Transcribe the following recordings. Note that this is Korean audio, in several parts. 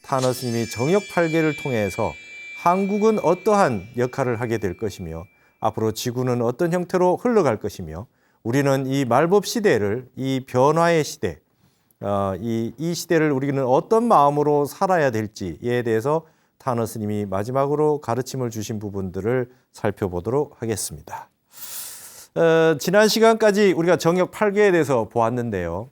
타너 스님이 정역 8개를 통해서 한국은 어떠한 역할을 하게 될 것이며 앞으로 지구는 어떤 형태로 흘러갈 것이며 우리는 이 말법 시대를 이 변화의 시대, 이 시대를 우리는 어떤 마음으로 살아야 될지에 대해서 타너 스님이 마지막으로 가르침을 주신 부분들을 살펴보도록 하겠습니다. 지난 시간까지 우리가 정역 8개에 대해서 보았는데요.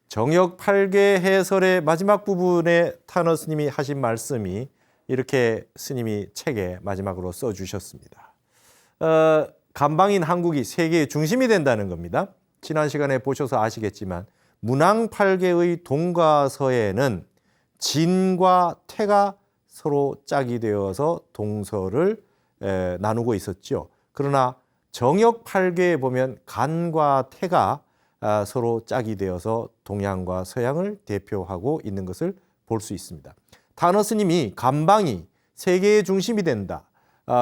정역 8개 해설의 마지막 부분에 타너 스님이 하신 말씀이 이렇게 스님이 책에 마지막으로 써주셨습니다. 간방인 한국이 세계의 중심이 된다는 겁니다. 지난 시간에 보셔서 아시겠지만 문왕 8개의 동과 서에는 진과 태가 서로 짝이 되어서 동서를 나누고 있었죠. 그러나 정역 8개에 보면 간과 태가 서로 짝이 되어서 동양과 서양을 대표하고 있는 것을 볼 수 있습니다. 타너 스님이 간방이 세계의 중심이 된다.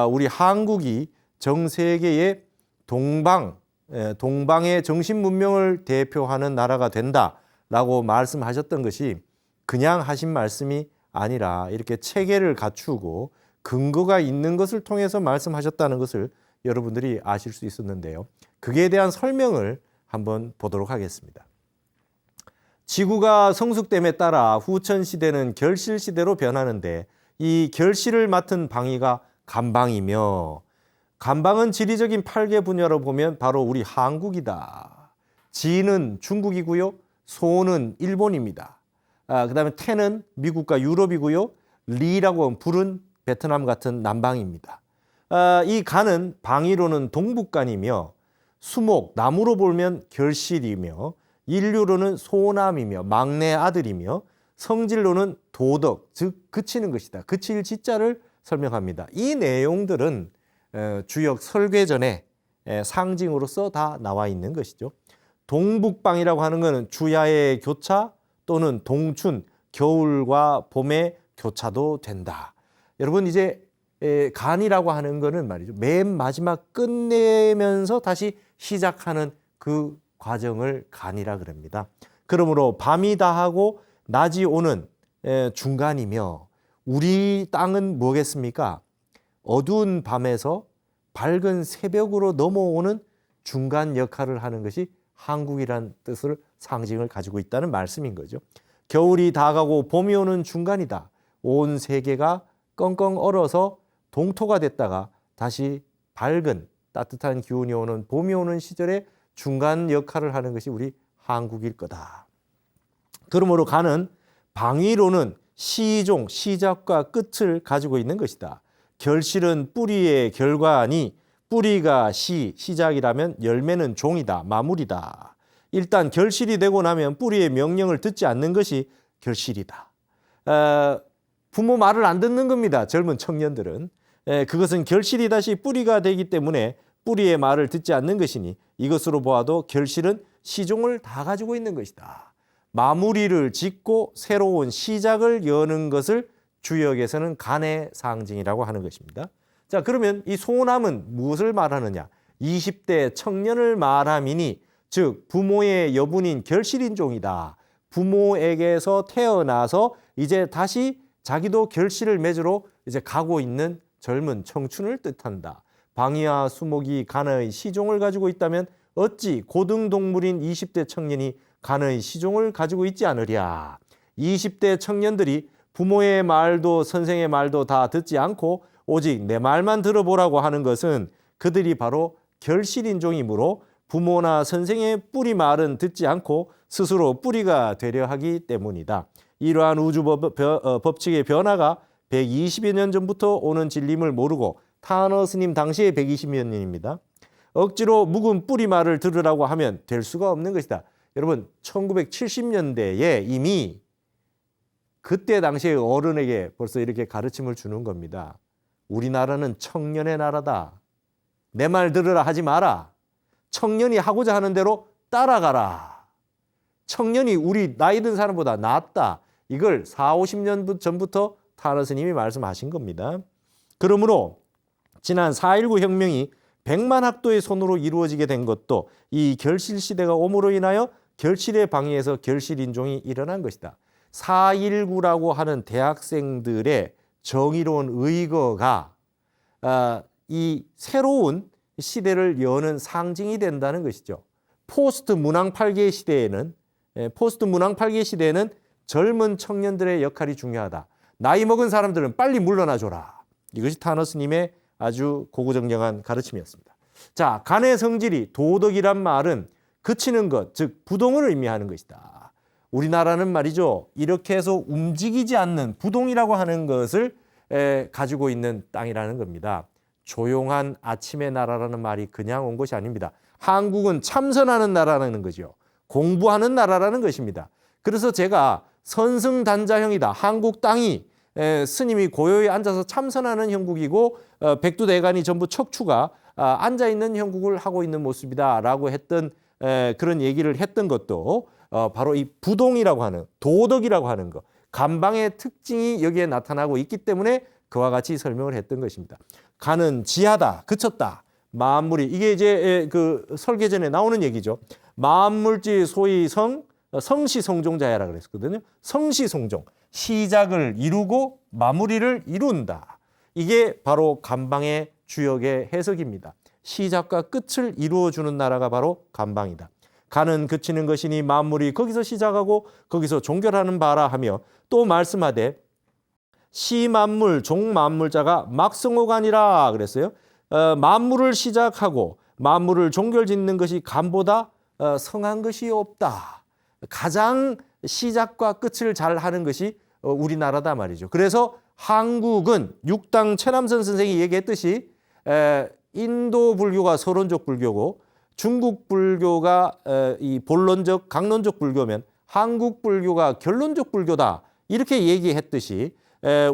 우리 한국이 전 세계의 동방의 정신 문명을 대표하는 나라가 된다라고 말씀하셨던 것이 그냥 하신 말씀이 아니라 이렇게 체계를 갖추고 근거가 있는 것을 통해서 말씀하셨다는 것을 여러분들이 아실 수 있었는데요. 그에 대한 설명을 한번 보도록 하겠습니다. 지구가 성숙됨에 따라 후천 시대는 결실 시대로 변하는데 이 결실을 맡은 방위가 간방이며 간방은 지리적인 8개 분야로 보면 바로 우리 한국이다. 지는 중국이고요. 소는 일본입니다. 그다음에 태는 미국과 유럽이고요. 리라고 하면 불은 베트남 같은 남방입니다. 이 간은 방위로는 동북간이며 수목, 나무로 보면 결실이며 인류로는 소남이며 막내 아들이며 성질로는 도덕, 즉 그치는 것이다. 그칠 지자를 설명합니다. 이 내용들은 주역 설괴전에 상징으로서 다 나와 있는 것이죠. 동북방이라고 하는 것은 주야의 교차 또는 동춘, 겨울과 봄의 교차도 된다. 여러분 이제 간이라고 하는 것은 말이죠. 맨 마지막 끝내면서 다시 시작하는 그 과정을 간이라 그럽니다. 그러므로 밤이 다하고 낮이 오는 중간이며 우리 땅은 뭐겠습니까? 어두운 밤에서 밝은 새벽으로 넘어오는 중간 역할을 하는 것이 한국이란 뜻을 상징을 가지고 있다는 말씀인 거죠. 겨울이 다가고 봄이 오는 중간이다. 온 세계가 껑껑 얼어서 동토가 됐다가 다시 밝은 따뜻한 기운이 오는 봄이 오는 시절에 중간 역할을 하는 것이 우리 한국일 거다. 그러므로 간은 방위로는 시종, 시작과 끝을 가지고 있는 것이다. 결실은 뿌리의 결과니 뿌리가 시작이라면 열매는 종이다, 마무리다. 일단 결실이 되고 나면 뿌리의 명령을 듣지 않는 것이 결실이다. 부모 말을 안 듣는 겁니다. 젊은 청년들은. 그것은 결실이 다시 뿌리가 되기 때문에 뿌리의 말을 듣지 않는 것이니 이것으로 보아도 결실은 시종을 다 가지고 있는 것이다. 마무리를 짓고 새로운 시작을 여는 것을 주역에서는 간의 상징이라고 하는 것입니다. 자, 그러면 이 소남은 무엇을 말하느냐? 20대 청년을 말함이니 즉 부모의 여분인 결실인종이다. 부모에게서 태어나서 이제 다시 자기도 결실을 맺으러 이제 가고 있는 젊은 청춘을 뜻한다. 방위와 수목이 간의 시종을 가지고 있다면 어찌 고등동물인 20대 청년이 간의 시종을 가지고 있지 않으랴. 20대 청년들이 부모의 말도 선생의 말도 다 듣지 않고 오직 내 말만 들어보라고 하는 것은 그들이 바로 결실인종이므로 부모나 선생의 뿌리 말은 듣지 않고 스스로 뿌리가 되려 하기 때문이다. 이러한 우주 법칙의 변화가 120여 년 전부터 오는 진림을 모르고 타너 스님 당시에 120여 년입니다. 억지로 묵은 뿌리 말을 들으라고 하면 될 수가 없는 것이다. 여러분 1970년대에 이미 그때 당시의 어른에게 벌써 이렇게 가르침을 주는 겁니다. 우리나라는 청년의 나라다. 내 말 들으라 하지 마라. 청년이 하고자 하는 대로 따라가라. 청년이 우리 나이 든 사람보다 낫다. 이걸 40, 50년 전부터 타너 스님이 말씀하신 겁니다. 그러므로 지난 4.19 혁명이 100만 학도의 손으로 이루어지게 된 것도 이 결실 시대가 옴으로 인하여 결실의 방위에서 결실인종이 일어난 것이다. 4.19라고 하는 대학생들의 정의로운 의거가 이 새로운 시대를 여는 상징이 된다는 것이죠. 포스트 문항 8개 시대에는 젊은 청년들의 역할이 중요하다. 나이 먹은 사람들은 빨리 물러나 줘라. 이것이 타너스님의 아주 고고정정한 가르침이었습니다. 자, 간의 성질이 도덕이란 말은 그치는 것, 즉 부동을 의미하는 것이다. 우리나라는 말이죠. 이렇게 해서 움직이지 않는 부동이라고 하는 것을 가지고 있는 땅이라는 겁니다. 조용한 아침의 나라라는 말이 그냥 온 것이 아닙니다. 한국은 참선하는 나라라는 거죠. 공부하는 나라라는 것입니다. 그래서 제가 선승단자형이다. 한국 땅이 스님이 고요히 앉아서 참선하는 형국이고 백두대간이 전부 척추가 앉아있는 형국을 하고 있는 모습이다라고 했던 그런 얘기를 했던 것도 바로 이 부동이라고 하는 도덕이라고 하는 것, 간방의 특징이 여기에 나타나고 있기 때문에 그와 같이 설명을 했던 것입니다. 간은 지하다, 그쳤다. 만물이 이게 이제 그 설계전에 나오는 얘기죠. 만물지 소위 성시성종자야라 그랬거든요. 성시성종, 시작을 이루고 마무리를 이룬다. 이게 바로 간방의 주역의 해석입니다. 시작과 끝을 이루어주는 나라가 바로 간방이다. 간은 그치는 것이니 만물이 거기서 시작하고 거기서 종결하는 바라 하며 또 말씀하되 시만물 종만물자가 막성호간이라 그랬어요. 만물을 시작하고 만물을 종결짓는 것이 간보다 성한 것이 없다. 가장 시작과 끝을 잘 하는 것이 우리나라다 말이죠. 그래서 한국은 육당 최남선 선생이 얘기했듯이 인도 불교가 서론적 불교고 중국 불교가 이 본론적 강론적 불교면 한국 불교가 결론적 불교다. 이렇게 얘기했듯이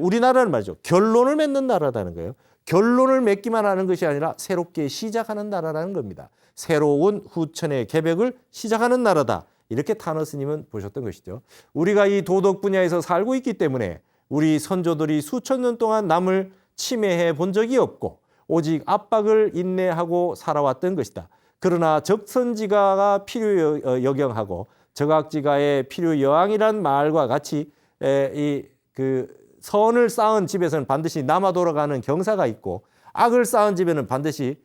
우리나라는 말이죠. 결론을 맺는 나라라는 거예요. 결론을 맺기만 하는 것이 아니라 새롭게 시작하는 나라라는 겁니다. 새로운 후천의 개벽을 시작하는 나라다. 이렇게 타너 스님은 보셨던 것이죠. 우리가 이 도덕 분야에서 살고 있기 때문에 우리 선조들이 수천 년 동안 남을 침해해 본 적이 없고 오직 압박을 인내하고 살아왔던 것이다. 그러나 적선지가가 필요 여경하고 적악지가의 필요 여왕이란 말과 같이 선을 쌓은 집에서는 반드시 남아 돌아가는 경사가 있고 악을 쌓은 집에는 반드시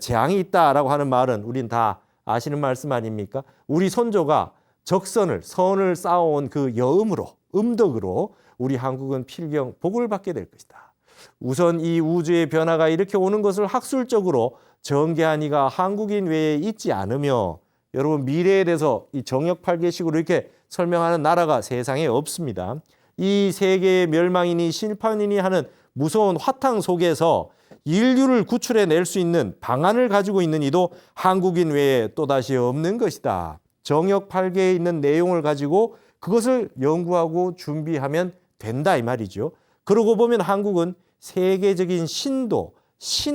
재앙이 있다라고 하는 말은 우린 다 아시는 말씀 아닙니까? 우리 선조가 선을 쌓아온 그 여음으로, 음덕으로 우리 한국은 필경 복을 받게 될 것이다. 우선 이 우주의 변화가 이렇게 오는 것을 학술적으로 전개한 이가 한국인 외에 있지 않으며 여러분 미래에 대해서 이 정역팔계식으로 이렇게 설명하는 나라가 세상에 없습니다. 이 세계의 멸망이니 심판이니 하는 무서운 화탕 속에서 인류를 구출해낼 수 있는 방안을 가지고 있는 이도 한국인 외에 또다시 없는 것이다. 정역팔계에 있는 내용을 가지고 그것을 연구하고 준비하면 된다 이 말이죠. 그러고 보면 한국은 세계적인 신도,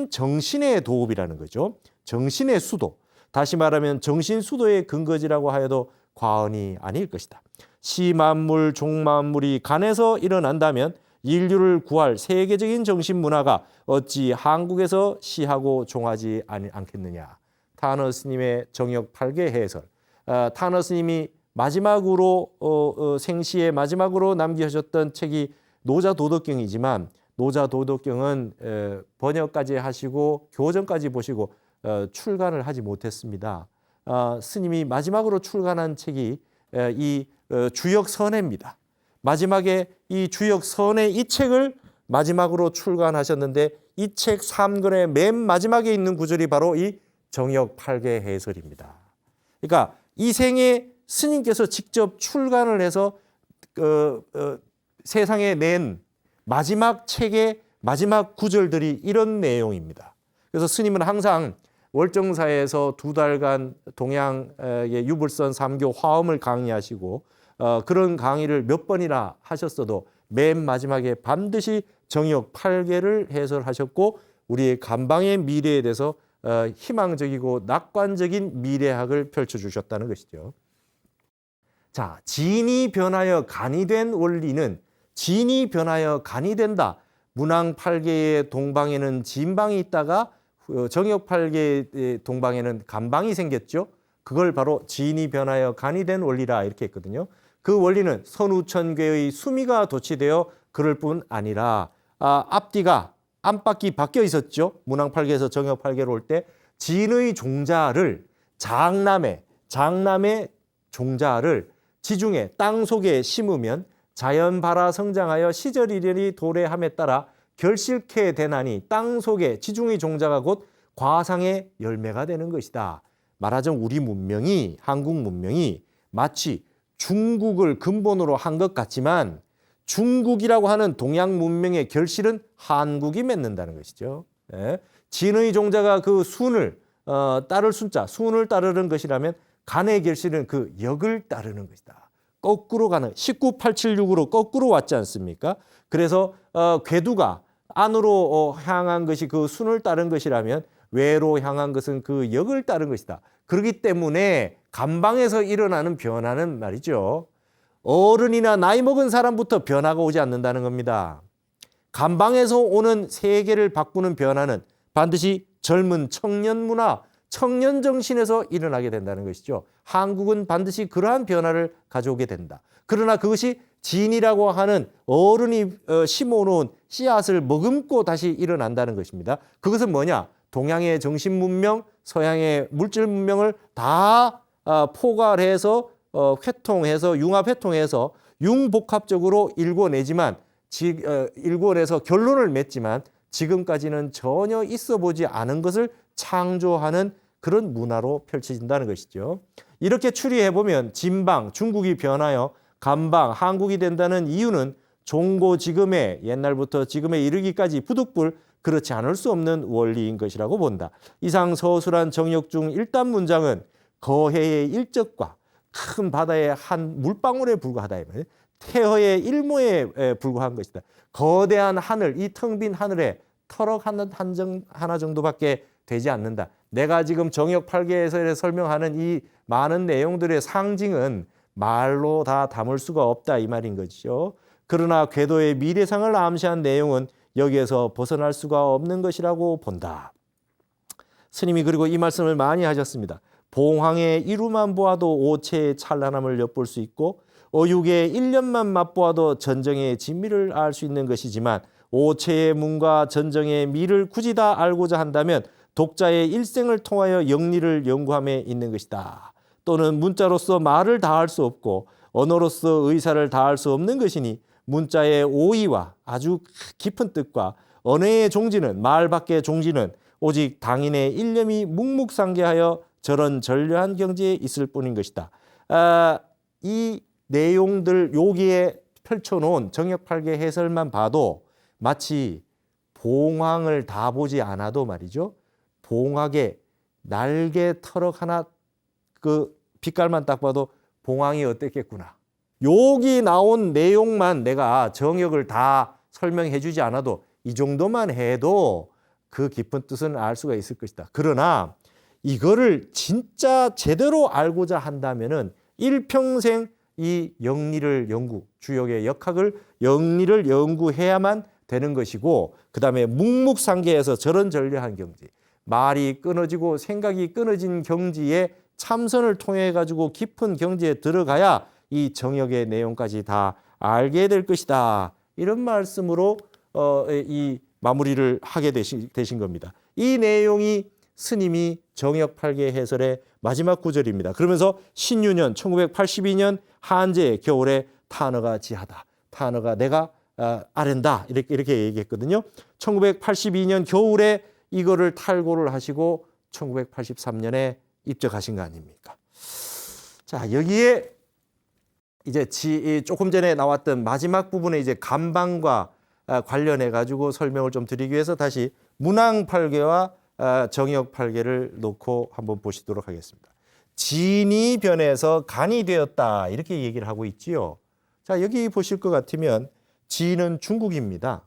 정신의 도읍이라는 거죠. 정신의 수도. 다시 말하면 정신 수도의 근거지라고 하여도 과언이 아닐 것이다. 시만물, 종만물이 간에서 일어난다면 인류를 구할 세계적인 정신 문화가 어찌 한국에서 시하고 종하지 않겠느냐. 타너 스님의 정역팔계 해설. 타너 스님이 마지막으로 생시의 마지막으로 남기셨던 책이 노자도덕경이지만 노자도덕경은 번역까지 하시고 교정까지 보시고 출간을 하지 못했습니다. 스님이 마지막으로 출간한 책이 이 주역선해입니다. 마지막에 이 주역선해 이 책을 마지막으로 출간하셨는데 이 책 3권의 맨 마지막에 있는 구절이 바로 이 정역팔계 해설입니다. 그러니까 이 생에 스님께서 직접 출간을 해서 세상에 낸 마지막 책의 마지막 구절들이 이런 내용입니다. 그래서 스님은 항상 월정사에서 2달간 동양의 유불선 3교 화엄을 강의하시고 그런 강의를 몇 번이나 하셨어도 맨 마지막에 반드시 정역팔계를 해설하셨고 우리의 간방의 미래에 대해서 희망적이고 낙관적인 미래학을 펼쳐주셨다는 것이죠. 자, 진이 변하여 간이 된 원리는 진이 변하여 간이 된다. 문왕팔계의 동방에는 진방이 있다가 정역팔계의 동방에는 간방이 생겼죠. 그걸 바로 진이 변하여 간이 된 원리라 이렇게 했거든요. 그 원리는 선우천괴의 수미가 도취되어 그럴 뿐 아니라 앞뒤가 안팎이 바뀌어 있었죠. 문왕팔계에서 정역팔계로 올 때 진의 종자를 장남의 종자를 지중해 땅 속에 심으면 자연 발아 성장하여 시절 이련이 도래함에 따라 결실케 되나니 땅 속에 지중의 종자가 곧 과상의 열매가 되는 것이다. 말하자면 우리 문명이 한국 문명이 마치 중국을 근본으로 한 것 같지만 중국이라고 하는 동양 문명의 결실은 한국이 맺는다는 것이죠. 예. 진의 종자가 그 순을 따를 순을 따르는 것이라면 간의 결실은 그 역을 따르는 것이다. 거꾸로 가는 19876으로 거꾸로 왔지 않습니까? 그래서 궤두가 안으로 향한 것이 그 순을 따른 것이라면 외로 향한 것은 그 역을 따른 것이다. 그렇기 때문에 감방에서 일어나는 변화는 말이죠. 어른이나 나이 먹은 사람부터 변화가 오지 않는다는 겁니다. 감방에서 오는 세계를 바꾸는 변화는 반드시 젊은 청년 문화, 청년 정신에서 일어나게 된다는 것이죠. 한국은 반드시 그러한 변화를 가져오게 된다. 그러나 그것이 진이라고 하는 어른이 심어놓은 씨앗을 머금고 다시 일어난다는 것입니다. 그것은 뭐냐? 동양의 정신 문명, 서양의 물질 문명을 다 포괄해서 회통해서 융합회통해서 융복합적으로 일궈내지만 일궈내서 결론을 맺지만 지금까지는 전혀 있어 보지 않은 것을 창조하는 그런 문화로 펼쳐진다는 것이죠. 이렇게 추리해 보면 진방, 중국이 변하여 감방, 한국이 된다는 이유는 종고 지금의 옛날부터 지금에 이르기까지 부득불 그렇지 않을 수 없는 원리인 것이라고 본다. 이상 서술한 정역 중 1단 문장은 거해의 일적과 큰 바다의 한 물방울에 불과하다. 태허의 일모에 불과한 것이다. 거대한 하늘, 이 텅 빈 하늘에 터럭 하나 정도밖에 되지 않는다. 내가 지금 정역 8개에서 설명하는 이 많은 내용들의 상징은 말로 다 담을 수가 없다 이 말인 것이죠. 그러나 궤도의 미래상을 암시한 내용은 여기에서 벗어날 수가 없는 것이라고 본다. 스님이 그리고 이 말씀을 많이 하셨습니다. 봉황의 이루만 보아도 오체의 찬란함을 엿볼 수 있고 어육의 1년만 맛보아도 전정의 진미를 알 수 있는 것이지만 오체의 문과 전정의 미를 굳이 다 알고자 한다면 독자의 일생을 통하여 영리를 연구함에 있는 것이다. 또는 문자로서 말을 다할 수 없고 언어로서 의사를 다할 수 없는 것이니 문자의 오의와 아주 깊은 뜻과 언어의 종지는 말 밖의 종지는 오직 당인의 일념이 묵묵상계하여 저런 전려한 경지에 있을 뿐인 것이다. 이 내용들 여기에 펼쳐놓은 정역팔계 해설만 봐도 마치 봉황을 다 보지 않아도 말이죠. 봉황의 날개 터럭 하나 그 빛깔만 딱 봐도 봉황이 어땠겠구나. 여기 나온 내용만 내가 정역을 다 설명해 주지 않아도 이 정도만 해도 그 깊은 뜻은 알 수가 있을 것이다. 그러나 이거를 진짜 제대로 알고자 한다면은 일평생 이 영리를 주역의 역학을 영리를 연구해야만 되는 것이고 그다음에 묵묵상계에서 저런 전려한 경지, 말이 끊어지고 생각이 끊어진 경지에 참선을 통해 가지고 깊은 경지에 들어가야 이 정역의 내용까지 다 알게 될 것이다. 이런 말씀으로 이 마무리를 하게 되신 겁니다. 이 내용이 스님이 정역팔계 해설의 마지막 구절입니다. 그러면서 신유년 1982년 한제의 겨울에 탄어가 지하다. 탄어가 내가 아랜다. 이렇게 얘기했거든요. 1982년 겨울에 이거를 탈고를 하시고 1983년에 입적하신 거 아닙니까? 자, 여기에 이제 조금 전에 나왔던 마지막 부분에 이제 감방과 관련해 가지고 설명을 좀 드리기 위해서 다시 문왕팔계와 정역팔계를 놓고 한번 보시도록 하겠습니다. 진이 변해서 간이 되었다 이렇게 얘기를 하고 있지요. 자, 여기 보실 것 같으면 진은 중국입니다.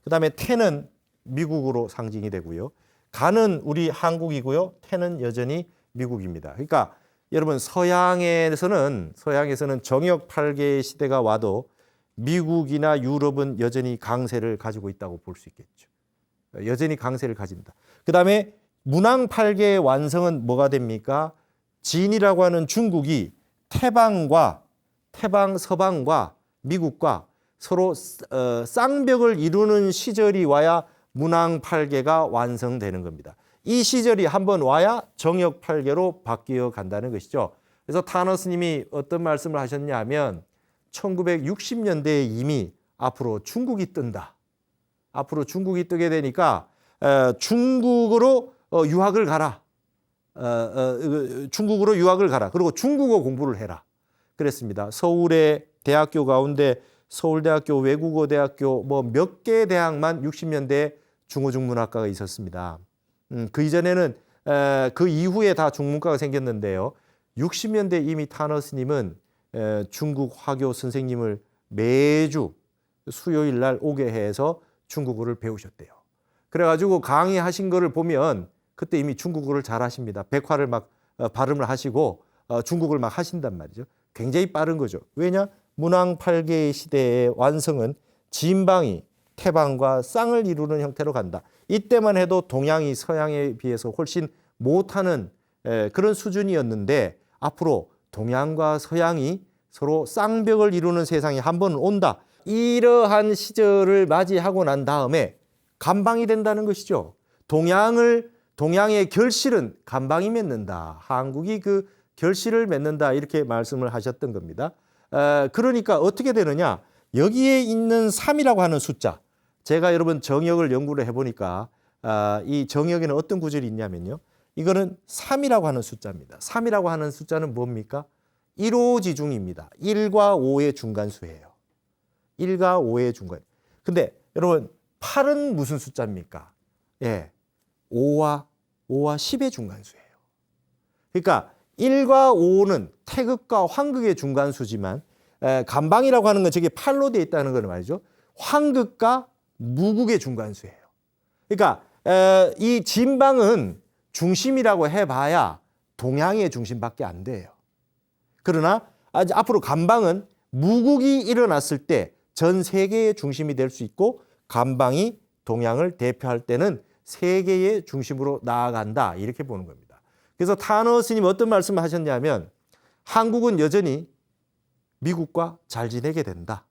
그다음에 태는 미국으로 상징이 되고요. 간은 우리 한국이고요. 태는 여전히 미국입니다. 그러니까 여러분 서양에서는 정역팔계 시대가 와도 미국이나 유럽은 여전히 강세를 가지고 있다고 볼 수 있겠죠. 여전히 강세를 가집니다. 그다음에 문왕팔계의 완성은 뭐가 됩니까? 진이라고 하는 중국이 태방과 태방 서방과 미국과 서로 쌍벽을 이루는 시절이 와야 문왕팔계가 완성되는 겁니다. 이 시절이 한번 와야 정역팔계로 바뀌어 간다는 것이죠. 그래서 타너 스님이 어떤 말씀을 하셨냐면 1960년대에 이미 앞으로 중국이 뜬다. 앞으로 중국이 뜨게 되니까 중국으로 유학을 가라. 중국으로 유학을 가라. 그리고 중국어 공부를 해라. 그랬습니다. 서울의 대학교 가운데 서울대학교, 외국어대학교 뭐 몇 개 대학만 60년대에 중어중문학과가 있었습니다. 그 이전에는 그 이후에 다 중문과가 생겼는데요. 60년대 이미 타너 스님은 중국 화교 선생님을 매주 수요일 날 오게 해서 중국어를 배우셨대요. 그래가지고 강의하신 거를 보면 그때 이미 중국어를 잘 하십니다. 백화를 막 발음을 하시고 중국어를 막 하신단 말이죠. 굉장히 빠른 거죠. 왜냐? 문왕팔계의 시대의 완성은 진방이 태방과 쌍을 이루는 형태로 간다. 이때만 해도 동양이 서양에 비해서 훨씬 못하는 그런 수준이었는데 앞으로 동양과 서양이 서로 쌍벽을 이루는 세상이 한 번 온다. 이러한 시절을 맞이하고 난 다음에 간방이 된다는 것이죠. 동양의 결실은 간방이 맺는다. 한국이 그 결실을 맺는다. 이렇게 말씀을 하셨던 겁니다. 그러니까 어떻게 되느냐. 여기에 있는 3이라고 하는 숫자. 제가 여러분 정역을 연구를 해보니까 이 정역에는 어떤 구절이 있냐면요. 이거는 3이라고 하는 숫자입니다. 3이라고 하는 숫자는 뭡니까? 1호지중입니다. 1과 5의 중간수예요. 1과 5의 중간. 근데 여러분 8은 무슨 숫자입니까? 예, 5와 10의 중간수예요. 그러니까 1과 5는 태극과 환극의 중간수지만 간방이라고 하는 건 저게 8로 되어 있다는 건 말이죠. 환극과 무극의 중간수예요. 그러니까 이 진방은 중심이라고 해봐야 동양의 중심밖에 안 돼요. 그러나 앞으로 간방은 무극이 일어났을 때 전 세계의 중심이 될 수 있고 간방이 동양을 대표할 때는 세계의 중심으로 나아간다. 이렇게 보는 겁니다. 그래서 타너 스님이 어떤 말씀을 하셨냐면 한국은 여전히 미국과 잘 지내게 된다.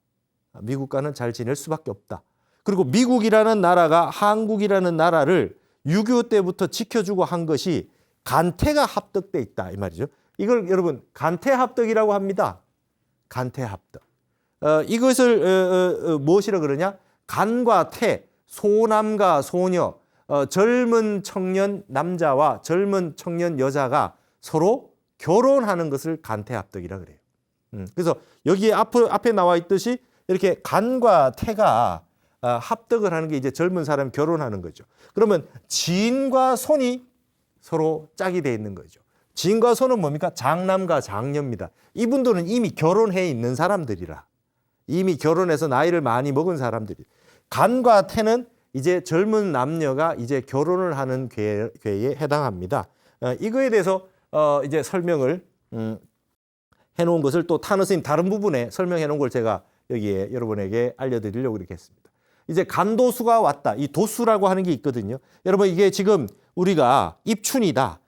미국과는 잘 지낼 수밖에 없다. 그리고 미국이라는 나라가 한국이라는 나라를 6.25 때부터 지켜주고 한 것이 간태가 합덕돼 있다. 이 말이죠. 이걸 여러분 간태합덕이라고 합니다. 간태합덕. 이것을 무엇이라 그러냐? 간과 태, 소남과 소녀, 젊은 청년 남자와 젊은 청년 여자가 서로 결혼하는 것을 간태합덕이라 그래요. 그래서 여기에 앞에 나와 있듯이 이렇게 간과 태가 합덕을 하는 게 이제 젊은 사람이 결혼하는 거죠. 그러면 진과 손이 서로 짝이 돼 있는 거죠. 진과 손은 뭡니까? 장남과 장녀입니다. 이분들은 이미 결혼해 있는 사람들이라. 이미 결혼해서 나이를 많이 먹은 사람들이. 간과 태는 이제 젊은 남녀가 이제 결혼을 하는 궤에 해당합니다. 이거에 대해서 이제 설명을 해놓은 것을 또 타너 스님 다른 부분에 설명해 놓은 걸 제가 여기에 여러분에게 알려드리려고 이렇게 했습니다. 이제 간도수가 왔다. 이 도수라고 하는 게 있거든요. 여러분 이게 지금 우리가 입춘이다,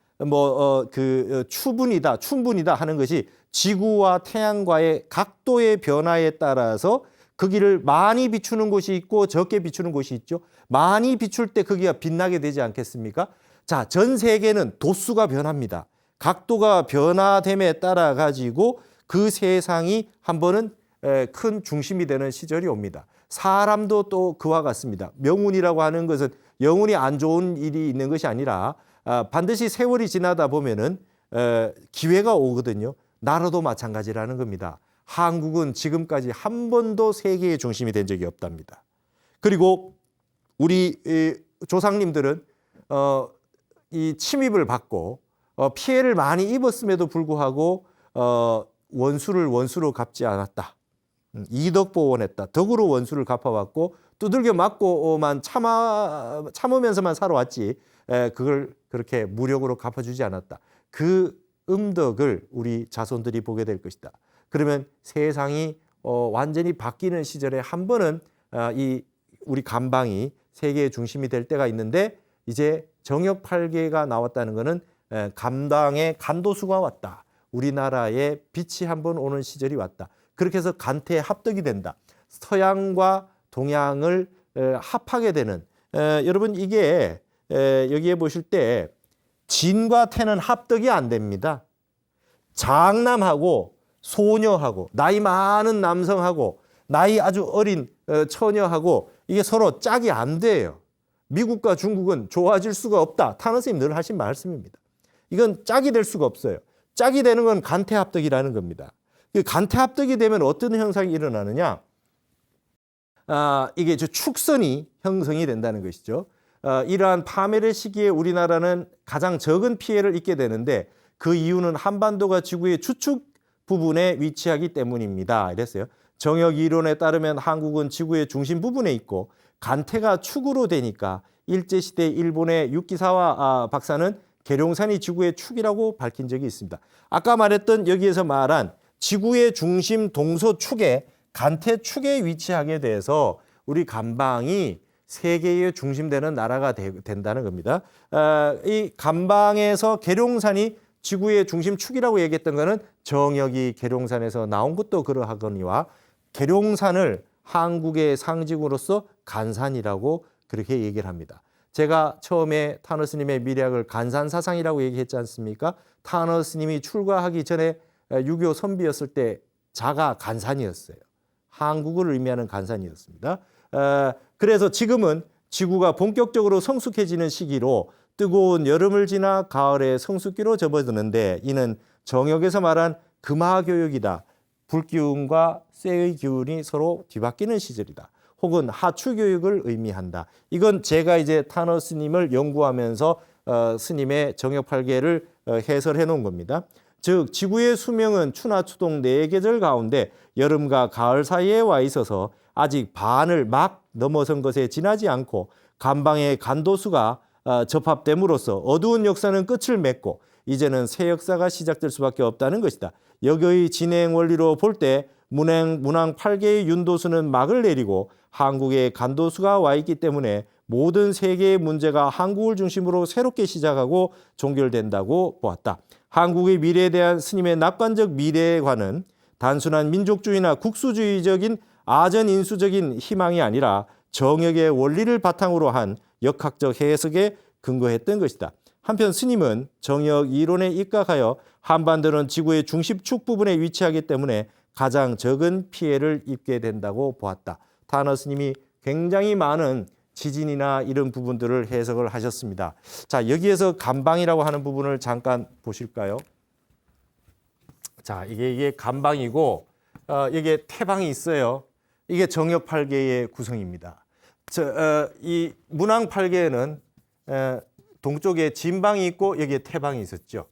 추분이다, 춘분이다 하는 것이 지구와 태양과의 각도의 변화에 따라서 거기를 많이 비추는 곳이 있고 적게 비추는 곳이 있죠. 많이 비출 때 거기가 빛나게 되지 않겠습니까? 자, 전 세계는 도수가 변합니다. 각도가 변화됨에 따라 가지고 그 세상이 한 번은 큰 중심이 되는 시절이 옵니다. 사람도 또 그와 같습니다. 명운이라고 하는 것은 영운이 안 좋은 일이 있는 것이 아니라 반드시 세월이 지나다 보면은 기회가 오거든요. 나라도 마찬가지라는 겁니다. 한국은 지금까지 한 번도 세계의 중심이 된 적이 없답니다. 그리고 우리 조상님들은 이 침입을 받고 피해를 많이 입었음에도 불구하고 원수로 갚지 않았다. 이덕보원했다. 덕으로 원수를 갚아왔고 두들겨 맞고만 참으면서만 살아왔지 그걸 그렇게 무력으로 갚아주지 않았다. 그 음덕을 우리 자손들이 보게 될 것이다. 그러면 세상이 완전히 바뀌는 시절에 한 번은 이 우리 간방이 세계의 중심이 될 때가 있는데 이제 정역팔계가 나왔다는 것은 간방의 간도수가 왔다. 우리나라에 빛이 한 번 오는 시절이 왔다. 그렇게 해서 간태 합덕이 된다. 서양과 동양을 합하게 되는 여러분 이게 여기에 보실 때 진과 태는 합덕이 안 됩니다. 장남하고 소녀하고 나이 많은 남성하고 나이 아주 어린 처녀하고 이게 서로 짝이 안 돼요. 미국과 중국은 좋아질 수가 없다. 타너 선생님 늘 하신 말씀입니다. 이건 짝이 될 수가 없어요. 짝이 되는 건 간태합덕이라는 겁니다. 간태합덕이 되면 어떤 현상이 일어나느냐? 이게 축선이 형성이 된다는 것이죠. 이러한 파멸의 시기에 우리나라는 가장 적은 피해를 입게 되는데 그 이유는 한반도가 지구의 주축 부분에 위치하기 때문입니다. 이랬어요. 정역 이론에 따르면 한국은 지구의 중심 부분에 있고 간태가 축으로 되니까 일제시대 일본의 유키사와 박사는 계룡산이 지구의 축이라고 밝힌 적이 있습니다. 아까 말했던 여기에서 말한 지구의 중심 동서축에 간태축에 위치하게 돼서 우리 간방이 세계의 중심되는 나라가 된다는 겁니다. 이 간방에서 계룡산이 지구의 중심축이라고 얘기했던 것은 정역이 계룡산에서 나온 것도 그러하거니와 계룡산을 한국의 상징으로서 간산이라고 그렇게 얘기를 합니다. 제가 처음에 타너 스님의 미래학을 간산사상이라고 얘기했지 않습니까? 타너 스님이 출가하기 전에 유교 선비였을 때 자가 간산이었어요. 한국을 의미하는 간산이었습니다. 그래서 지금은 지구가 본격적으로 성숙해지는 시기로 뜨거운 여름을 지나 가을에 성숙기로 접어드는데 이는 정역에서 말한 금하교역이다. 불기운과 쇠의 기운이 서로 뒤바뀌는 시절이다. 혹은 하추교육을 의미한다. 이건 제가 이제 타너 스님을 연구하면서 스님의 정역팔계를 해설해 놓은 겁니다. 즉 지구의 수명은 추나 추동 4계절 가운데 여름과 가을 사이에 와 있어서 아직 반을 막 넘어선 것에 지나지 않고 간방의 간도수가 접합됨으로써 어두운 역사는 끝을 맺고 이제는 새 역사가 시작될 수밖에 없다는 것이다. 역의 진행 원리로 볼 때 문왕 8개의 윤도수는 막을 내리고 한국의 간도수가 와 있기 때문에 모든 세계의 문제가 한국을 중심으로 새롭게 시작하고 종결된다고 보았다. 한국의 미래에 대한 스님의 낙관적 미래관은 단순한 민족주의나 국수주의적인 아전인수적인 희망이 아니라 정역의 원리를 바탕으로 한 역학적 해석에 근거했던 것이다. 한편 스님은 정역 이론에 입각하여 한반도는 지구의 중심축 부분에 위치하기 때문에 가장 적은 피해를 입게 된다고 보았다. 타너 스님이 굉장히 많은 지진이나 이런 부분들을 해석을 하셨습니다. 자, 여기에서 간방이라고 하는 부분을 잠깐 보실까요? 자, 이게 간방이고 이게 태방이 있어요. 이게 정역 8개의 구성입니다. 이 문왕 8개에는 동쪽에 진방이 있고 여기에 태방이 있었죠.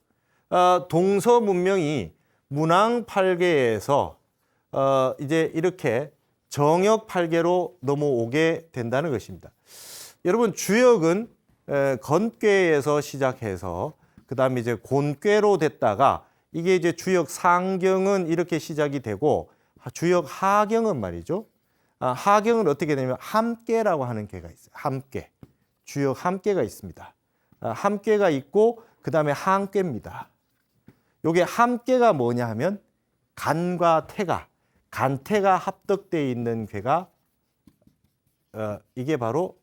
동서 문명이 문왕 8개에서 이제 이렇게 정역 8개로 넘어오게 된다는 것입니다. 여러분 주역은 건괴에서 시작해서 그다음에 이제 곤괴로 됐다가 이게 이제 주역 상경은 이렇게 시작이 되고 주역 하경은 말이죠. 하경은 어떻게 되냐면 함께라고 하는 개가 있어요. 함께. 주역 함께가 있습니다. 함께가 있고 그다음에 한께입니다. 요게 함께가 뭐냐 하면 간과 태가 간태가 합덕되어 있는 괴가 이게 바로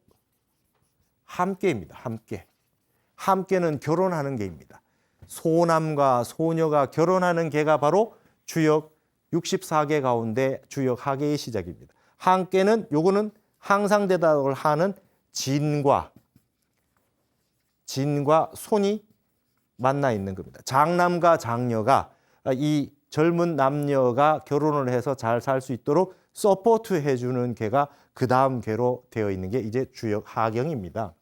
함께입니다. 함께. 함께는 결혼하는 개입니다. 소남과 소녀가 결혼하는 개가 바로 주역 64개 가운데 주역 하계의 시작입니다. 함께는 요거는 항상대답을 하는 진과 손이 만나 있는 겁니다. 장남과 장녀가 이 젊은 남녀가 결혼을 해서 잘 살 수 있도록 서포트 해주는 개가 그 다음 개로 되어 있는 게 이제 주역 하경입니다.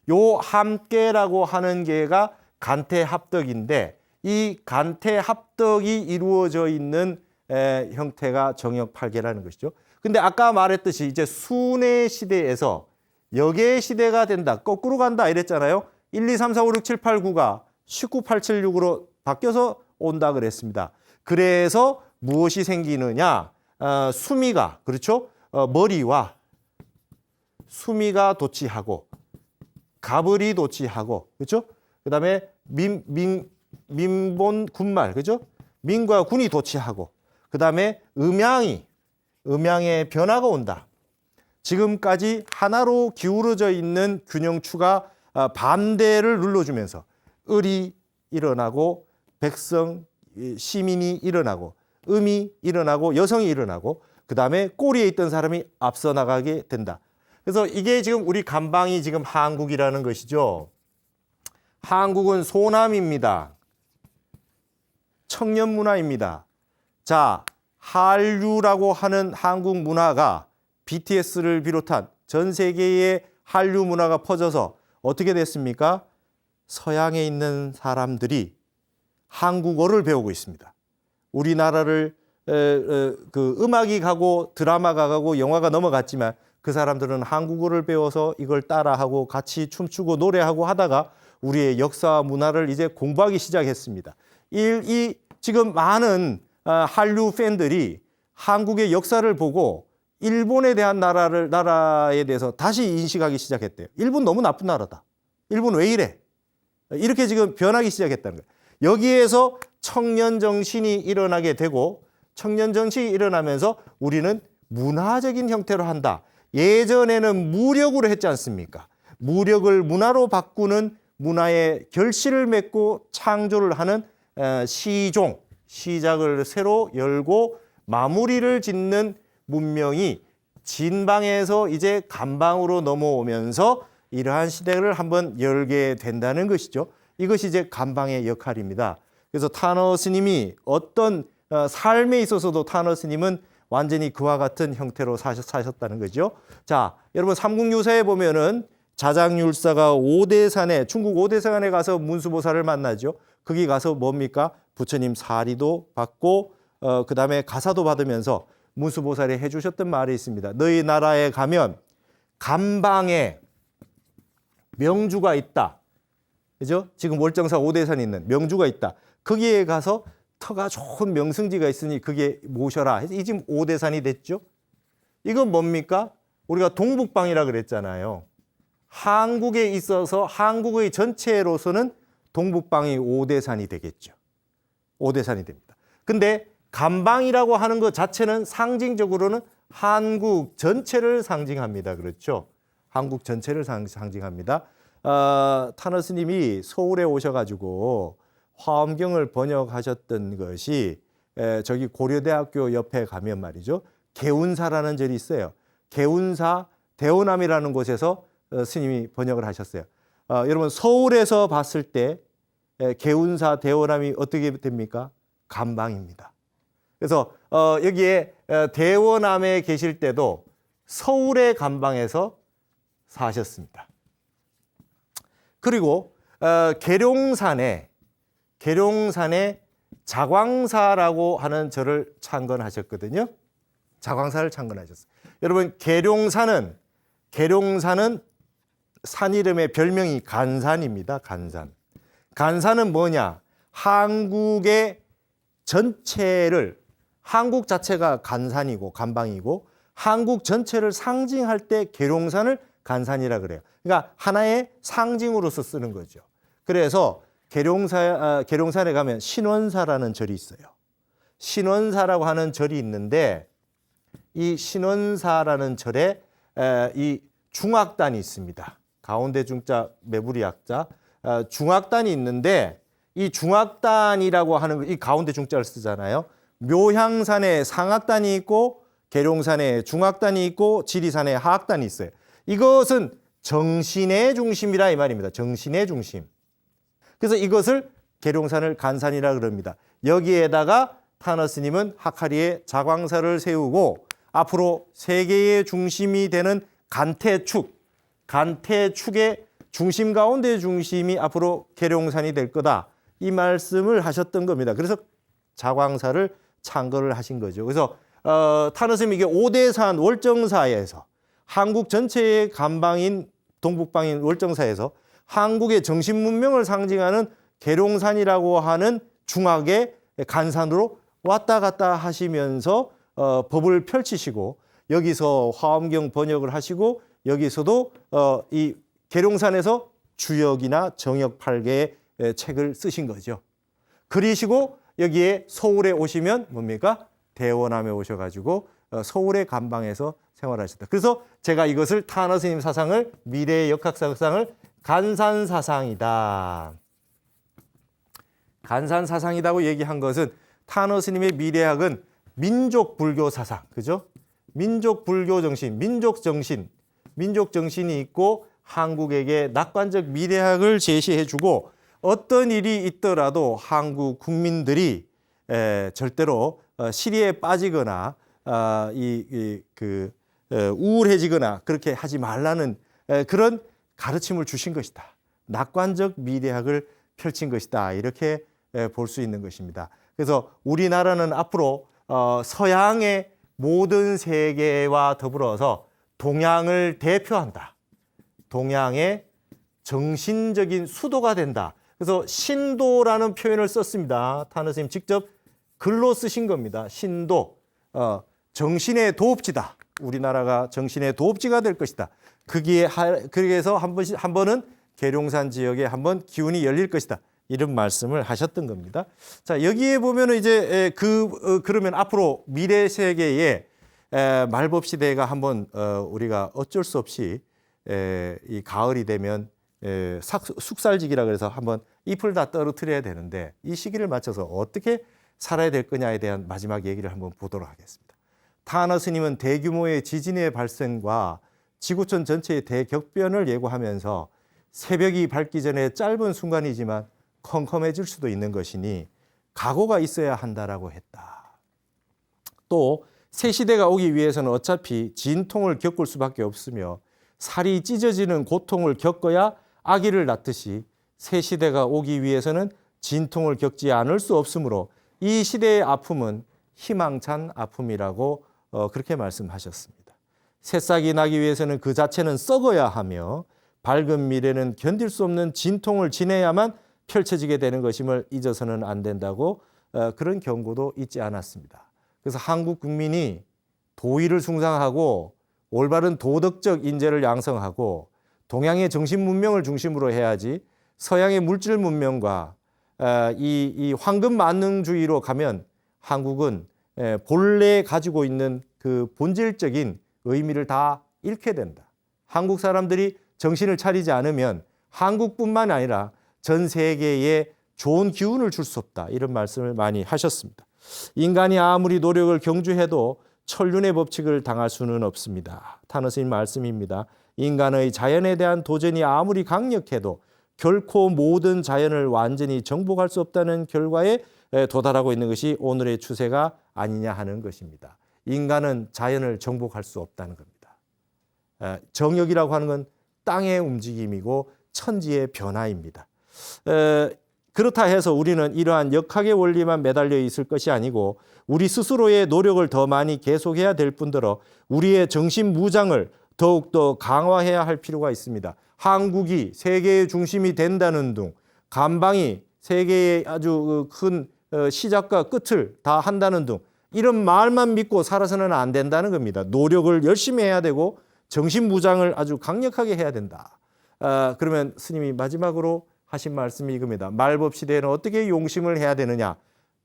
요 함께라고 하는 개가 간태합덕인데 이 간태합덕이 이루어져 있는 형태가 정역 8개라는 것이죠. 근데 아까 말했듯이 이제 순의 시대에서 역의 시대가 된다. 거꾸로 간다 이랬잖아요. 1, 2, 3, 4, 5, 6, 7, 8, 9가 19, 8, 7, 6으로 바뀌어서 온다 그랬습니다. 그래서 무엇이 생기느냐? 수미가 그렇죠? 머리와 수미가 도치하고 가불이 도치하고 그렇죠? 그다음에 민본 군말 그렇죠? 민과 군이 도치하고 그다음에 음양의 변화가 온다. 지금까지 하나로 기울어져 있는 균형추가 반대를 눌러주면서 을이 일어나고 백성, 시민이 일어나고 음이 일어나고 여성이 일어나고 그다음에 꼬리에 있던 사람이 앞서 나가게 된다. 그래서 이게 지금 우리 간방이 지금 한국이라는 것이죠. 한국은 소남입니다. 청년 문화입니다. 자, 한류라고 하는 한국 문화가 BTS를 비롯한 전 세계의 한류 문화가 퍼져서 어떻게 됐습니까? 서양에 있는 사람들이 한국어를 배우고 있습니다. 우리나라를 그 음악이 가고 드라마가 가고 영화가 넘어갔지만 그 사람들은 한국어를 배워서 이걸 따라하고 같이 춤추고 노래하고 하다가 우리의 역사와 문화를 이제 공부하기 시작했습니다. 이 지금 많은 한류 팬들이 한국의 역사를 보고 일본에 대한 나라에 대해서 다시 인식하기 시작했대요. 일본 너무 나쁜 나라다. 일본 왜 이래? 이렇게 지금 변하기 시작했다는 거예요. 여기에서 청년 정신이 일어나게 되고 청년 정신이 일어나면서 우리는 문화적인 형태로 한다. 예전에는 무력으로 했지 않습니까? 무력을 문화로 바꾸는 문화의 결실을 맺고 창조를 하는 시종, 시작을 새로 열고 마무리를 짓는 문명이 진방에서 이제 간방으로 넘어오면서 이러한 시대를 한번 열게 된다는 것이죠. 이것이 이제 간방의 역할입니다. 그래서 타너 스님이 어떤 삶에 있어서도 타너 스님은 완전히 그와 같은 형태로 사셨다는 거죠. 자, 여러분 삼국유사에 보면은 자장율사가 오대산에 중국 오대산에 가서 문수보살을 만나죠. 거기 가서 뭡니까? 부처님 사리도 받고 그다음에 가사도 받으면서 문수보살이 해주셨던 말이 있습니다. 너희 나라에 가면 간방에 명주가 있다. 그죠? 지금 월정사 오대산에 있는 명주가 있다. 거기에 가서 터가 좋은 명승지가 있으니 그게 모셔라. 이 지금 오대산이 됐죠. 이건 뭡니까? 우리가 동북방이라 그랬잖아요. 한국에 있어서 한국의 전체로서는 동북방이 오대산이 되겠죠. 오대산이 됩니다. 근데 간방이라고 하는 것 자체는 상징적으로는 한국 전체를 상징합니다. 그렇죠? 한국 전체를 상징합니다. 타너 스님이 서울에 오셔가지고 화엄경을 번역하셨던 것이 저기 고려대학교 옆에 가면 말이죠. 개운사라는 절이 있어요. 개운사 대원암이라는 곳에서 스님이 번역을 하셨어요. 여러분 서울에서 봤을 때 개운사 대원암이 어떻게 됩니까? 간방입니다. 그래서 여기에 대원암에 계실 때도 서울의 간방에서 사셨습니다. 그리고 계룡산에 자광사라고 하는 절을 창건하셨거든요. 자광사를 창건하셨어요. 여러분 계룡산은 산 이름의 별명이 간산입니다. 간산은 뭐냐? 한국의 전체를 한국 자체가 간산이고 간방이고 한국 전체를 상징할 때 계룡산을 간산이라 그래요. 그러니까 하나의 상징으로서 쓰는 거죠. 그래서 계룡산에 가면 신원사라는 절이 있어요. 신원사라고 하는 절이 있는데 이 신원사라는 절에 이 중악단이 있습니다. 가운데 중자 매부리 약자 중악단이 있는데 이 중악단이라고 하는 이 가운데 중자를 쓰잖아요. 묘향산에 상악단이 있고 계룡산에 중악단이 있고 지리산에 하악단이 있어요. 이것은 정신의 중심이라 이 말입니다. 정신의 중심. 그래서 이것을 계룡산을 간산이라 그럽니다. 여기에다가 타너 스님은 하카리에 자광사를 세우고 앞으로 세계의 중심이 되는 간태축의 중심 가운데 중심이 앞으로 계룡산이 될 거다. 이 말씀을 하셨던 겁니다. 그래서 자광사를 창건을 하신 거죠. 그래서 타너 스님이 이게 오대산 월정사에서 한국 전체의 간방인 동북방인 월정사에서 한국의 정신 문명을 상징하는 계룡산이라고 하는 중학의 간산으로 왔다 갔다 하시면서 법을 펼치시고 여기서 화엄경 번역을 하시고 여기서도 이 계룡산에서 주역이나 정역 8개의 책을 쓰신 거죠. 그리시고 여기에 서울에 오시면 뭡니까? 대원암에 오셔가지고 서울의 감방에서 생활하셨다. 그래서 제가 이것을 타너 스님 사상을 미래의 역학사상을 간산사상이다. 간산사상이라고 얘기한 것은 타너 스님의 미래학은 민족 불교 사상, 그죠? 민족 불교 정신, 민족 정신이 있고 한국에게 낙관적 미래학을 제시해주고 어떤 일이 있더라도 한국 국민들이 절대로 시리에 빠지거나 우울해지거나 그렇게 하지 말라는 그런 가르침을 주신 것이다. 낙관적 미래학을 펼친 것이다. 이렇게 볼 수 있는 것입니다. 그래서 우리나라는 앞으로 서양의 모든 세계와 더불어서 동양을 대표한다. 동양의 정신적인 수도가 된다. 그래서 신도라는 표현을 썼습니다. 타너 스님 직접 글로 쓰신 겁니다. 신도, 정신의 도읍지다. 우리나라가 정신의 도읍지가 될 것이다. 그래서 한 번은 계룡산 지역에 한번 기운이 열릴 것이다. 이런 말씀을 하셨던 겁니다. 자, 여기에 보면은 이제 그러면 앞으로 미래 세계에 말법 시대가 한번 우리가 어쩔 수 없이 이 가을이 되면 숙살지기라 그래서 한번 잎을 다 떨어뜨려야 되는데 이 시기를 맞춰서 어떻게 살아야 될 거냐에 대한 마지막 얘기를 한번 보도록 하겠습니다. 타너 스님은 대규모의 지진의 발생과 지구촌 전체의 대격변을 예고하면서 새벽이 밝기 전에 짧은 순간이지만 컴컴해질 수도 있는 것이니 각오가 있어야 한다라고 했다. 또 새 시대가 오기 위해서는 어차피 진통을 겪을 수밖에 없으며 살이 찢어지는 고통을 겪어야 아기를 낳듯이 새 시대가 오기 위해서는 진통을 겪지 않을 수 없으므로 이 시대의 아픔은 희망찬 아픔이라고 그렇게 말씀하셨습니다. 새싹이 나기 위해서는 그 자체는 썩어야 하며 밝은 미래는 견딜 수 없는 진통을 지내야만 펼쳐지게 되는 것임을 잊어서는 안 된다고 그런 경고도 잊지 않았습니다. 그래서 한국 국민이 도의를 숭상하고 올바른 도덕적 인재를 양성하고 동양의 정신 문명을 중심으로 해야지 서양의 물질 문명과 이 황금 만능주의로 가면 한국은 본래 가지고 있는 그 본질적인 의미를 다 잃게 된다. 한국 사람들이 정신을 차리지 않으면 한국뿐만 아니라 전 세계에 좋은 기운을 줄 수 없다. 이런 말씀을 많이 하셨습니다. 인간이 아무리 노력을 경주해도 천륜의 법칙을 당할 수는 없습니다. 타너 스님 말씀입니다. 인간의 자연에 대한 도전이 아무리 강력해도 결코 모든 자연을 완전히 정복할 수 없다는 결과에 도달하고 있는 것이 오늘의 추세가 아니냐 하는 것입니다. 인간은 자연을 정복할 수 없다는 겁니다. 정역이라고 하는 건 땅의 움직임이고 천지의 변화입니다. 그렇다 해서 우리는 이러한 역학의 원리만 매달려 있을 것이 아니고 우리 스스로의 노력을 더 많이 계속해야 될 뿐더러 우리의 정신 무장을 더욱더 강화해야 할 필요가 있습니다. 한국이 세계의 중심이 된다는 둥, 감방이 세계의 아주 큰 시작과 끝을 다 한다는 둥, 이런 말만 믿고 살아서는 안 된다는 겁니다. 노력을 열심히 해야 되고 정신 무장을 아주 강력하게 해야 된다. 그러면 스님이 마지막으로 하신 말씀이 이겁니다. 말법 시대에는 어떻게 용심을 해야 되느냐?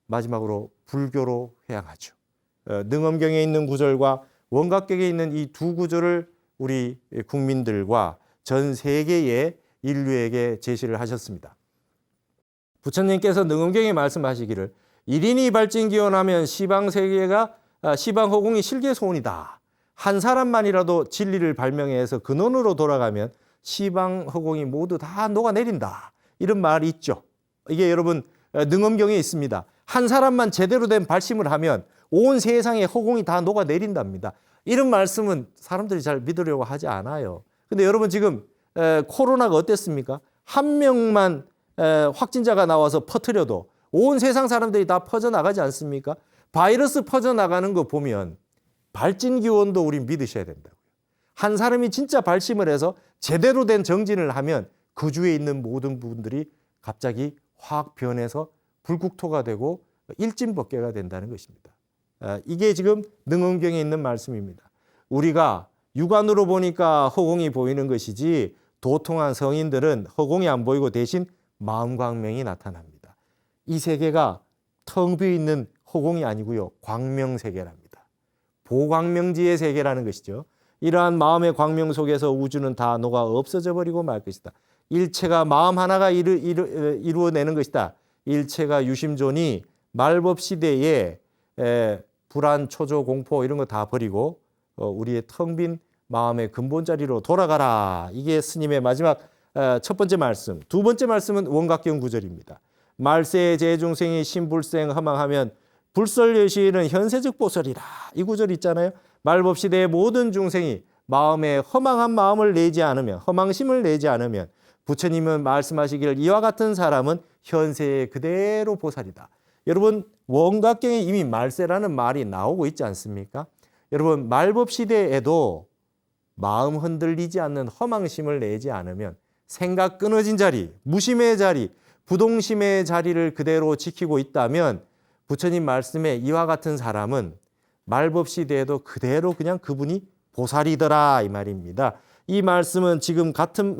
마지막으로 불교로 회양하죠. 능엄경에 있는 구절과 원각격에 있는 이 두 구절을 우리 국민들과 전 세계의 인류에게 제시를 하셨습니다. 부처님께서 능엄경에 말씀하시기를 일인이 발진기원하면 시방허공이 실계소원이다. 한 사람만이라도 진리를 발명해서 근원으로 돌아가면 시방허공이 모두 다 녹아내린다. 이런 말이 있죠. 이게 여러분 능엄경에 있습니다. 한 사람만 제대로 된 발심을 하면 온 세상의 허공이 다 녹아내린답니다. 이런 말씀은 사람들이 잘 믿으려고 하지 않아요. 근데 여러분 지금 코로나가 어땠습니까? 한 명만 확진자가 나와서 퍼뜨려도 온 세상 사람들이 다 퍼져나가지 않습니까? 바이러스 퍼져나가는 거 보면 발진기원도 우리 믿으셔야 된다고요. 한 사람이 진짜 발심을 해서 제대로 된 정진을 하면 그 주위에 있는 모든 부분들이 갑자기 확 변해서 불국토가 되고 일진법계가 된다는 것입니다. 이게 지금 능엄경에 있는 말씀입니다. 우리가 육안으로 보니까 허공이 보이는 것이지 도통한 성인들은 허공이 안 보이고 대신 마음광명이 나타납니다. 이 세계가 텅 비어 있는 허공이 아니고요. 광명세계랍니다. 보광명지의 세계라는 것이죠. 이러한 마음의 광명 속에서 우주는 다 녹아 없어져 버리고 말 것이다. 일체가 마음 하나가 이루어내는 것이다. 일체가 유심존이 말법 시대에 불안, 초조, 공포 이런 거 다 버리고 우리의 텅 빈 마음의 근본 자리로 돌아가라. 이게 스님의 마지막 첫 번째 말씀. 두 번째 말씀은 원각경 구절입니다. 말세의 재중생이 신불생 허망하면 불설여시에는 현세적 보설이라. 이 구절 있잖아요. 말법 시대의 모든 중생이 마음에 허망한 마음을 내지 않으면, 허망심을 내지 않으면 부처님은 말씀하시길 이와 같은 사람은 현세에 그대로 보살이다. 여러분 원각경에 이미 말세라는 말이 나오고 있지 않습니까? 여러분 말법 시대에도 마음 흔들리지 않는 허망심을 내지 않으면 생각 끊어진 자리, 무심의 자리, 부동심의 자리를 그대로 지키고 있다면 부처님 말씀에 이와 같은 사람은 말법 시대에도 그대로 그냥 그분이 보살이더라 이 말입니다. 이 말씀은 지금 같은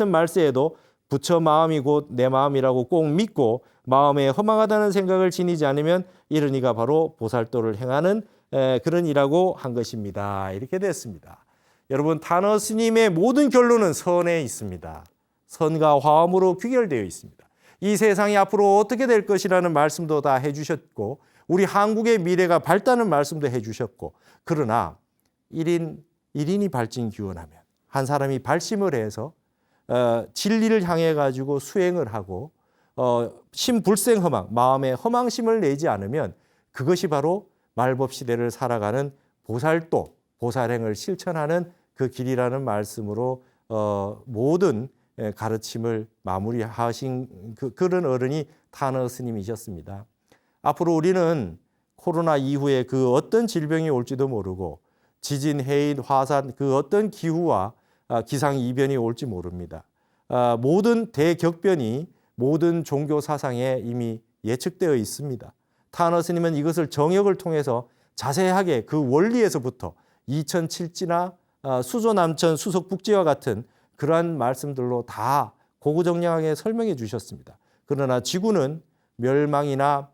말세에도 부처 마음이 곧 내 마음이라고 꼭 믿고 마음에 허망하다는 생각을 지니지 않으면 이런 이가 바로 보살도를 행하는 그런 이라고 한 것입니다. 이렇게 됐습니다. 여러분 타너 스님의 모든 결론은 선에 있습니다. 선과 화엄으로 귀결되어 있습니다. 이 세상이 앞으로 어떻게 될 것이라는 말씀도 다 해주셨고 우리 한국의 미래가 밝다는 말씀도 해주셨고 그러나 1인이 발진기원하면 한 사람이 발심을 해서 진리를 향해 가지고 수행을 하고 심불생허망 마음에 허망심을 내지 않으면 그것이 바로 말법 시대를 살아가는 보살도 보살행을 실천하는 그 길이라는 말씀으로 모든 가르침을 마무리하신 그런 어른이 타너 스님이셨습니다. 앞으로 우리는 코로나 이후에 그 어떤 질병이 올지도 모르고 지진, 해일, 화산 그 어떤 기후와 기상 이변이 올지 모릅니다. 모든 대격변이 모든 종교 사상에 이미 예측되어 있습니다. 타너 스님은 이것을 정역을 통해서 자세하게 그 원리에서부터 2007지나 수조남천 수석북지와 같은 그러한 말씀들로 다 고구정량하게 설명해 주셨습니다. 그러나 지구는 멸망이나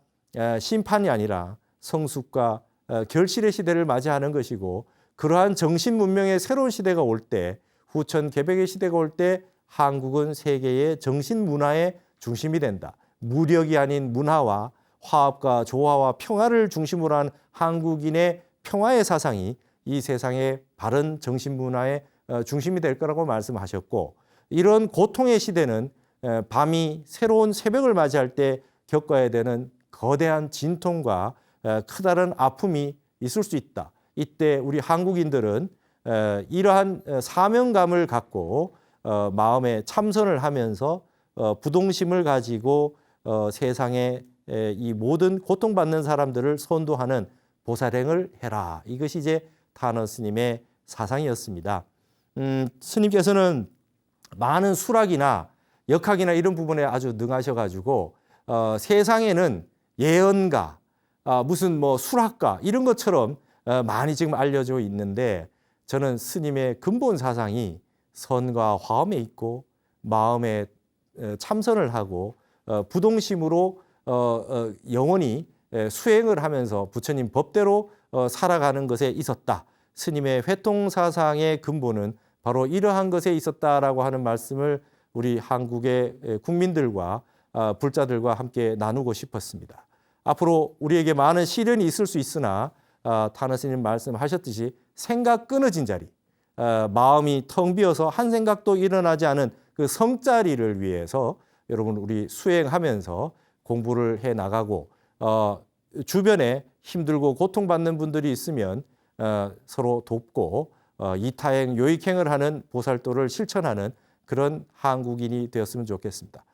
심판이 아니라 성숙과 결실의 시대를 맞이하는 것이고 그러한 정신문명의 새로운 시대가 올 때 후천 개백의 시대가 올 때 한국은 세계의 정신문화의 중심이 된다. 무력이 아닌 문화와 화합과 조화와 평화를 중심으로 한 한국인의 평화의 사상이 이 세상의 바른 정신문화의 중심이 될 거라고 말씀하셨고 이런 고통의 시대는 밤이 새로운 새벽을 맞이할 때 겪어야 되는 거대한 진통과 크다란 아픔이 있을 수 있다. 이때 우리 한국인들은 이러한 사명감을 갖고 마음에 참선을 하면서 부동심을 가지고 세상에 이 모든 고통받는 사람들을 선도하는 보살행을 해라. 이것이 이제 타너 스님의 사상이었습니다. 스님께서는 많은 수락이나 역학이나 이런 부분에 아주 능하셔가지고 세상에는 예언가, 무슨 뭐 수락가 이런 것처럼 많이 지금 알려져 있는데 저는 스님의 근본 사상이 선과 화엄에 있고 마음에 참선을 하고 부동심으로 영원히 수행을 하면서 부처님 법대로 살아가는 것에 있었다. 스님의 회통사상의 근본은 바로 이러한 것에 있었다라고 하는 말씀을 우리 한국의 국민들과 불자들과 함께 나누고 싶었습니다. 앞으로 우리에게 많은 시련이 있을 수 있으나 타너 스님 말씀하셨듯이 생각 끊어진 자리, 마음이 텅 비어서 한 생각도 일어나지 않은 그 성자리를 위해서 여러분 우리 수행하면서 공부를 해 나가고 주변에 힘들고 고통받는 분들이 있으면 서로 돕고 이타행 요익행을 하는 보살도를 실천하는 그런 한국인이 되었으면 좋겠습니다.